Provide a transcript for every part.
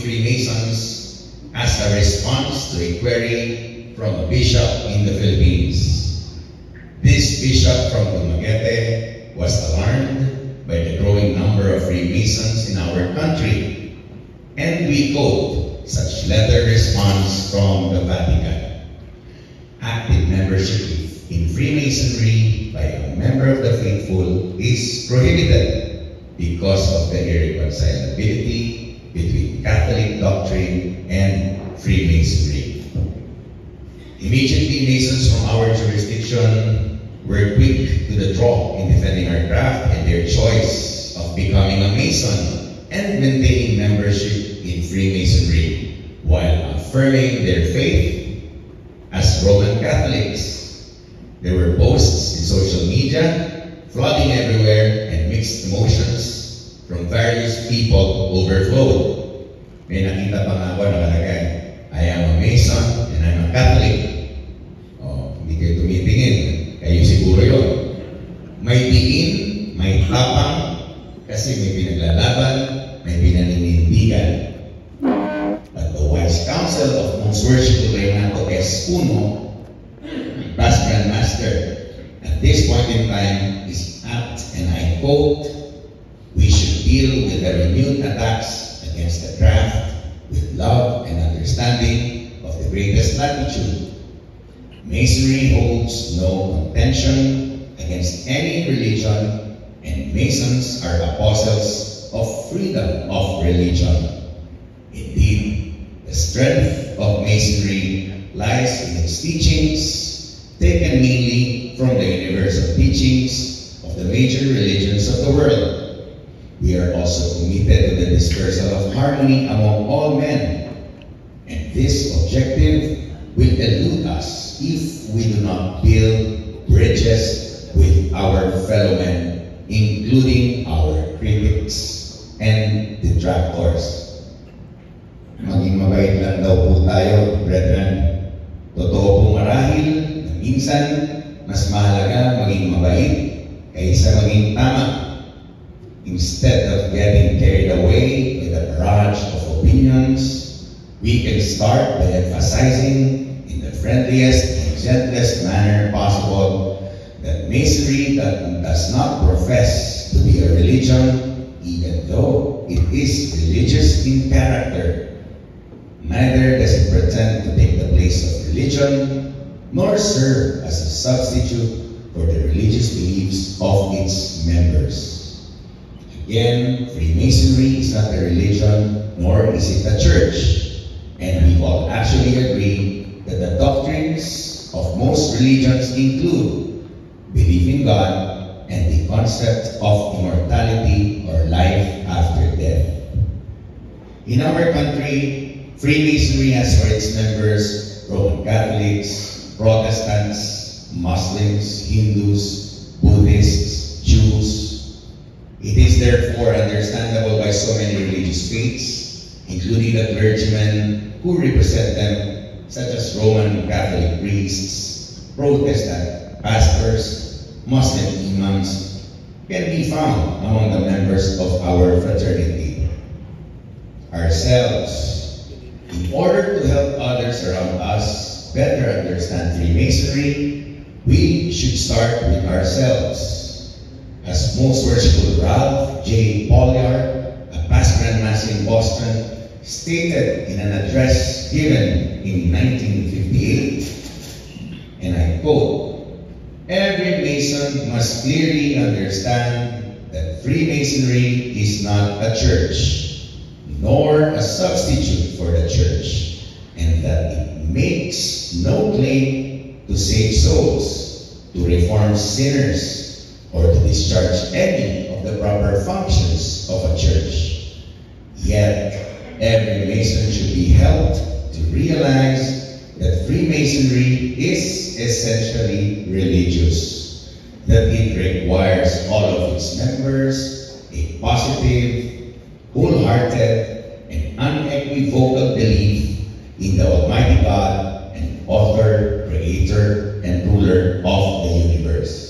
Freemasons as a response to a query from a bishop in the Philippines. This bishop from Dumaguete was alarmed by the growing number of Freemasons in our country, and we quote such letter response from the Vatican. Active membership in Freemasonry by a member of the faithful is prohibited because of the irreconcilability between Catholic doctrine and Freemasonry. Immediately, Masons from our jurisdiction were quick to the draw in defending our craft and their choice of becoming a Mason and maintaining membership in Freemasonry while affirming their faith as Roman Catholics. There were posts in social media, flooding everywhere, and mixed emotions from various people overflowed. May nakita pa nga ako nakalagay, I am a Mason and I'm a Catholic. Oh, hindi kayo tumitingin. Kayo siguro yun. May diin, may tapang, kasi may pinaglalaban, may pinaninindigan. But the wise counsel of Most Worshipful Renato S. Uno, Past Grand Master, at this point in time is apt, and I quote, we should deal with the renewed attacks against the craft with love and understanding of the greatest latitude. Masonry holds no contention against any religion, and Masons are apostles of freedom of religion. Indeed, the strength of Masonry lies in its teachings, taken mainly from the universal teachings of the major religions of the world. We are also committed to the dispersal of harmony among all men, and this objective will elude us if we do not build bridges with our fellow men, including our critics and detractors. Maging mabait lang daw po tayo, brethren. Totoo pong marahil, minsan, mas mahalaga maging mabait kaysa maging tama. Instead of getting carried away with a barrage of opinions, we can start by emphasizing in the friendliest and gentlest manner possible that Masonry does not profess to be a religion, even though it is religious in character. Neither does it pretend to take the place of religion, nor serve as a substitute for the religious beliefs of its members. Again, Freemasonry is not a religion, nor is it a church. And we all actually agree that the doctrines of most religions include belief in God and the concept of immortality or life after death. In our country, Freemasonry has for its members Roman Catholics, Protestants, Muslims, Hindus, Buddhists, Jews. It is therefore understandable by so many religious faiths, including the clergymen who represent them, such as Roman Catholic priests, Protestant pastors, Muslim imams, can be found among the members of our fraternity. Ourselves, in order to help others around us better understand Freemasonry, we should start with ourselves. As Most Worshipful Ralph J. Polliard, a past Grand Master in Boston, stated in an address given in 1958, and I quote, every Mason must clearly understand that Freemasonry is not a church, nor a substitute for the church, and that it makes no claim to save souls, to reform sinners, or to discharge any of the proper functions of a church. Yet, every Mason should be helped to realize that Freemasonry is essentially religious, that it requires all of its members a positive, wholehearted, and unequivocal belief in the Almighty God and Author, Creator, and Ruler of the universe.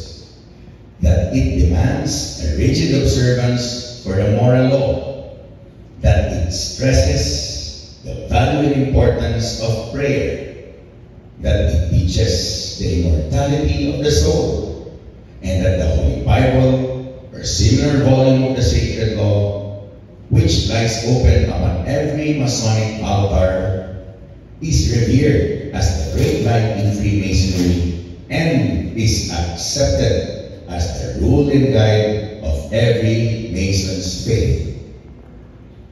That it demands a rigid observance for the moral law. That it stresses the value and importance of prayer, that it teaches the immortality of the soul, and that the Holy Bible, or similar volume of the Sacred Law, which lies open upon every Masonic altar, is revered as the great light in Freemasonry and is accepted as the rule and guide of every Mason's faith.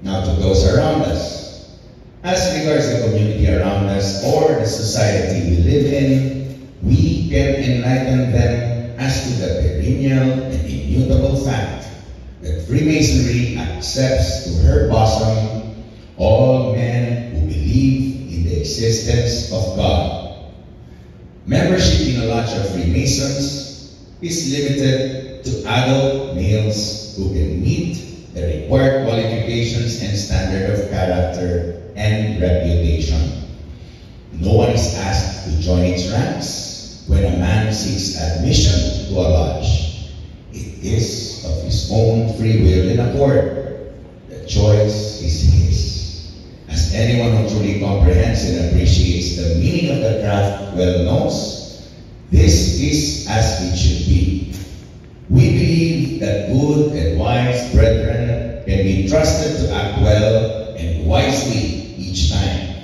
Now to those around us, as regards the community around us or the society we live in, we can enlighten them as to the perennial and immutable fact that Freemasonry accepts to her bosom all men who believe in the existence of God. Membership in a lodge of Freemasons is limited to adult males who can meet the required qualifications and standard of character and reputation. No one is asked to join its ranks when a man seeks admission to a lodge. It is of his own free will and accord. The choice is his. As anyone who truly comprehends and appreciates the meaning of the craft well knows, this is as it should be. We believe that good and wise brethren can be trusted to act well and wisely each time.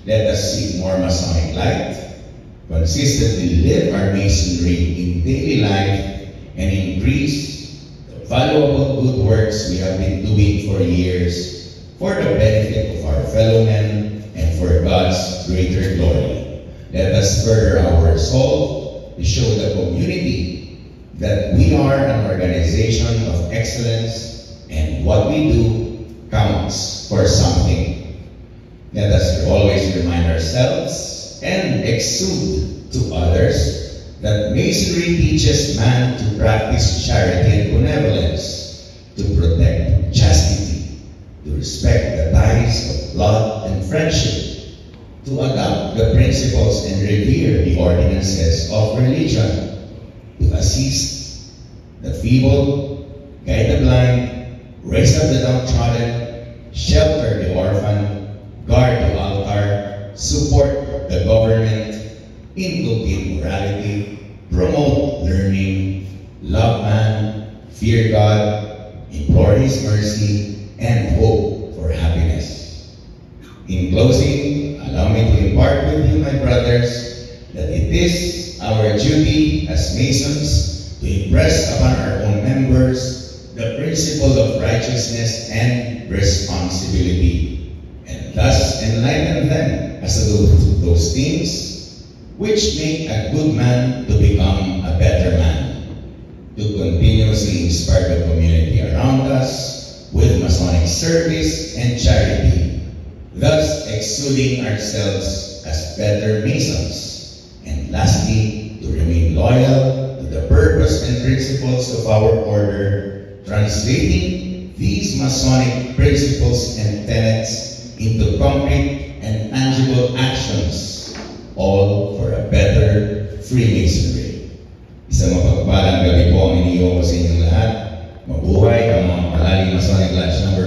Let us seek more Masonic light, consistently live our Masonry in daily life, and increase the valuable good works we have been doing for years for the benefit of our fellow men and for God's greater glory. Let us further our resolve to show the community that we are an organization of excellence and what we do counts for something. Let us always remind ourselves and exude to others that Masonry teaches man to practice charity and benevolence, to protect chastity, to respect the ties of blood and friendship, to adopt the principles and revere the ordinances of religion, to assist the feeble, guide the blind, raise up the downtrodden, shelter the orphan, guard the altar, support the government, inculcate morality, promote learning, love man, fear God, implore His mercy, and hope for happiness. In closing, allow me to impart with you, my brothers, that it is our duty as Masons to impress upon our own members the principle of righteousness and responsibility, and thus enlighten them as to those things which make a good man to become a better man, to continuously inspire the community around us with Masonic service and charity, thus exuding ourselves as better Masons, and lastly, to remain loyal to the purpose and principles of our order, translating these Masonic principles and tenets into concrete and tangible actions, all for a better Freemasonry. Isang mapagpalang gabi po ang iniyo ko sa inyong lahat. Mabuhay ang mga Malalim Masonic Lodge No.